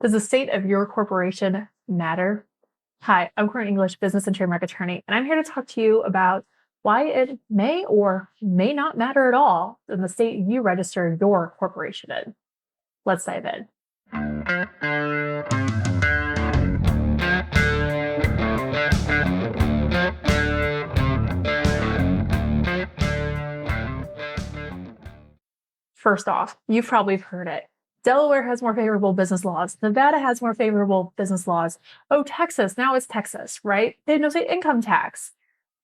Does the state of your corporation matter? Hi, I'm Courtney English, business and trademark attorney, and I'm here to talk to you about why it may or may not matter at all in the state you register your corporation in. Let's dive in. First off, you've probably heard it. Delaware has more favorable business laws. Nevada has more favorable business laws. Oh, Texas, now it's Texas, right? They have no state income tax.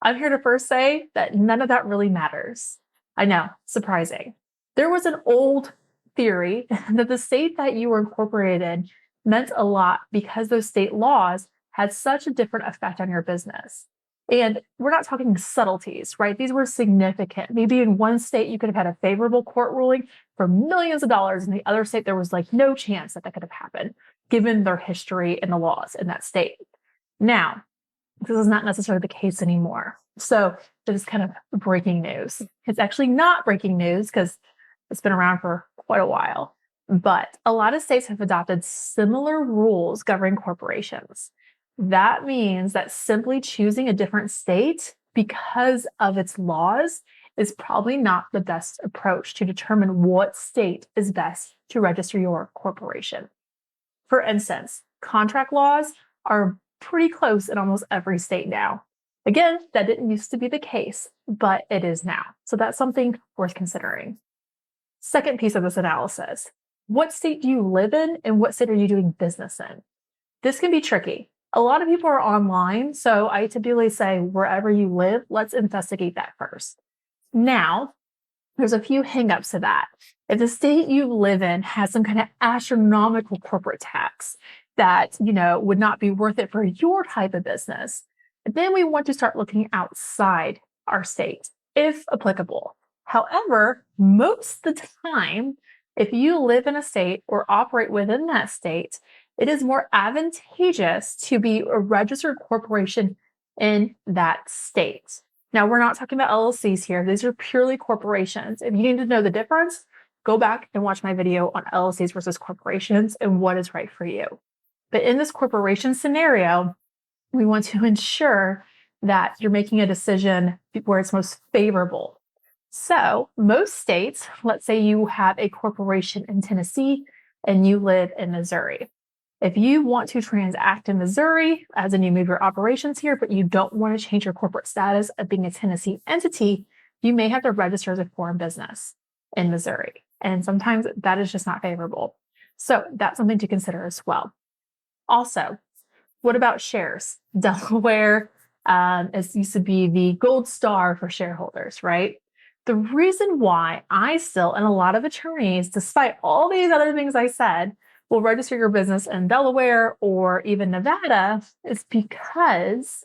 I'm here to first say that none of that really matters. I know, surprising. There was an old theory that the state that you were incorporated in meant a lot because those state laws had such a different effect on your business. And we're not talking subtleties, right? These were significant. Maybe in one state, you could have had a favorable court ruling for millions of dollars. In the other state, there was like no chance that that could have happened, given their history and the laws in that state. Now, this is not necessarily the case anymore. So it is kind of breaking news. It's actually not breaking news because it's been around for quite a while. But a lot of states have adopted similar rules governing corporations. That means that simply choosing a different state because of its laws is probably not the best approach to determine what state is best to register your corporation. For instance, contract laws are pretty close in almost every state now. Again, that didn't used to be the case, but it is now. So that's something worth considering. Second piece of this analysis, what state do you live in and what state are you doing business in? This can be tricky. A lot of people are online, so I typically say wherever you live, let's investigate that first. Now, there's a few hangups to that. If the state you live in has some kind of astronomical corporate tax that, would not be worth it for your type of business, then we want to start looking outside our state, if applicable. However, most of the time, if you live in a state or operate within that state, it is more advantageous to be a registered corporation in that state. Now, we're not talking about LLCs here. These are purely corporations. If you need to know the difference, go back and watch my video on LLCs versus corporations and what is right for you. But in this corporation scenario, we want to ensure that you're making a decision where it's most favorable. So most states, let's say you have a corporation in Tennessee and you live in Missouri. If you want to transact in Missouri, as in you move your operations here, but you don't want to change your corporate status of being a Tennessee entity, you may have to register as a foreign business in Missouri. And sometimes that is just not favorable. So that's something to consider as well. Also, what about shares? Delaware used to be the gold star for shareholders, right? The reason why I still, and a lot of attorneys, despite all these other things I said, will register your business in Delaware or even Nevada is because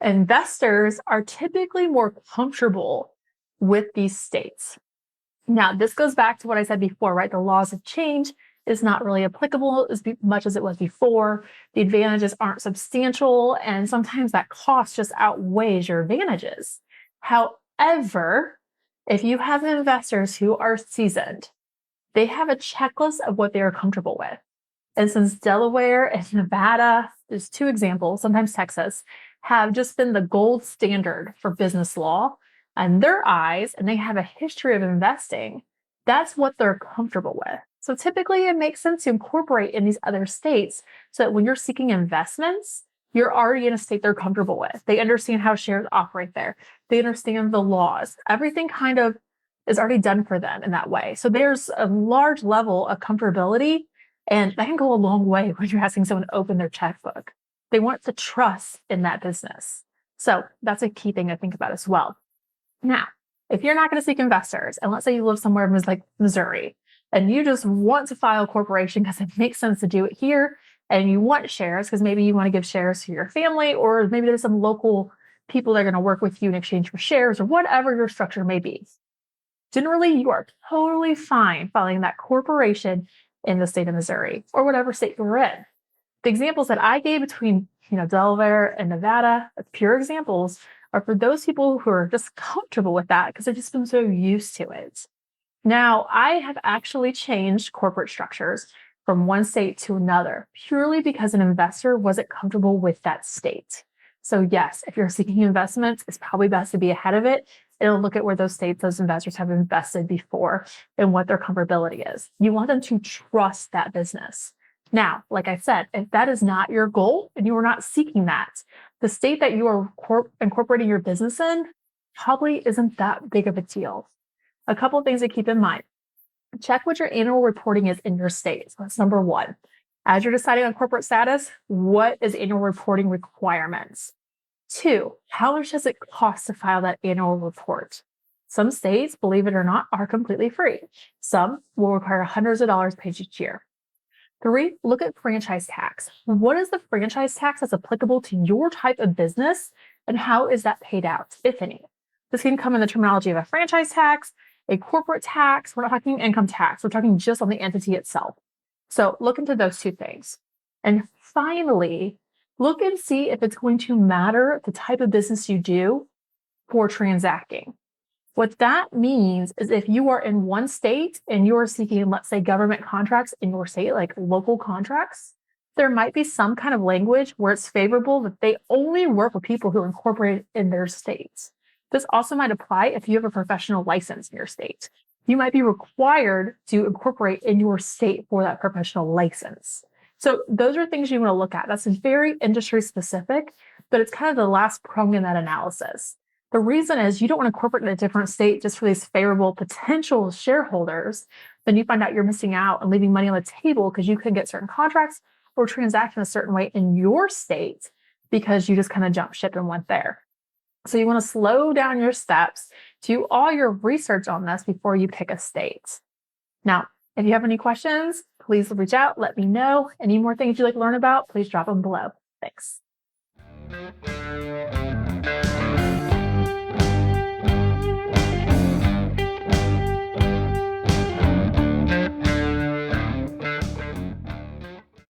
investors are typically more comfortable with these states. Now, this goes back to what I said before, right? The laws have changed. It's not really applicable as much as it was before. The advantages aren't substantial, and sometimes that cost just outweighs your advantages. However, if you have investors who are seasoned, they have a checklist of what they are comfortable with. And since Delaware and Nevada, there's two examples, sometimes Texas, have just been the gold standard for business law in their eyes, and they have a history of investing, that's what they're comfortable with. So typically it makes sense to incorporate in these other states so that when you're seeking investments, you're already in a state they're comfortable with. They understand how shares operate there. They understand the laws. Everything kind of is already done for them in that way. So there's a large level of comfortability, and that can go a long way when you're asking someone to open their checkbook. They want to trust in that business. So that's a key thing to think about as well. Now, if you're not going to seek investors, and let's say you live somewhere like Missouri, and you just want to file a corporation because it makes sense to do it here, and you want shares because maybe you want to give shares to your family, or maybe there's some local people that are going to work with you in exchange for shares, or whatever your structure may be. Generally, you are totally fine filing that corporation in the state of Missouri or whatever state you're in. The examples that I gave between Delaware and Nevada, pure examples, are for those people who are just comfortable with that because they've just been so used to it. Now, I have actually changed corporate structures from one state to another purely because an investor wasn't comfortable with that state. So yes, if you're seeking investments, it's probably best to be ahead of it. It'll look at where those states those investors have invested before and what their comfortability is. You want them to trust that business. Now, like I said, if that is not your goal and you are not seeking that, the state that you are incorporating your business in probably isn't that big of a deal. A couple of things to keep in mind. Check what your annual reporting is in your state. So that's number one. As you're deciding on corporate status, what is annual reporting requirements? Two, how much does it cost to file that annual report? Some states, believe it or not, are completely free. Some will require hundreds of dollars paid each year. Three, look at franchise tax. What is the franchise tax that's applicable to your type of business and how is that paid out, if any? This can come in the terminology of a franchise tax, a corporate tax. We're not talking income tax. We're talking just on the entity itself. So look into those two things. And finally, look and see if it's going to matter the type of business you do for transacting. What that means is if you are in one state and you're seeking, let's say, government contracts in your state, like local contracts, there might be some kind of language where it's favorable that they only work with people who are incorporated in their states. This also might apply if you have a professional license in your state. You might be required to incorporate in your state for that professional license. So those are things you want to look at. That's very industry specific, but it's kind of the last prong in that analysis. The reason is you don't want to incorporate in a different state just for these favorable potential shareholders. Then you find out you're missing out and leaving money on the table because you couldn't get certain contracts or transact in a certain way in your state because you just kind of jumped ship and went there. So you want to slow down your steps, do all your research on this before you pick a state. Now, if you have any questions, please reach out, let me know. Any more things you'd like to learn about, please drop them below. Thanks.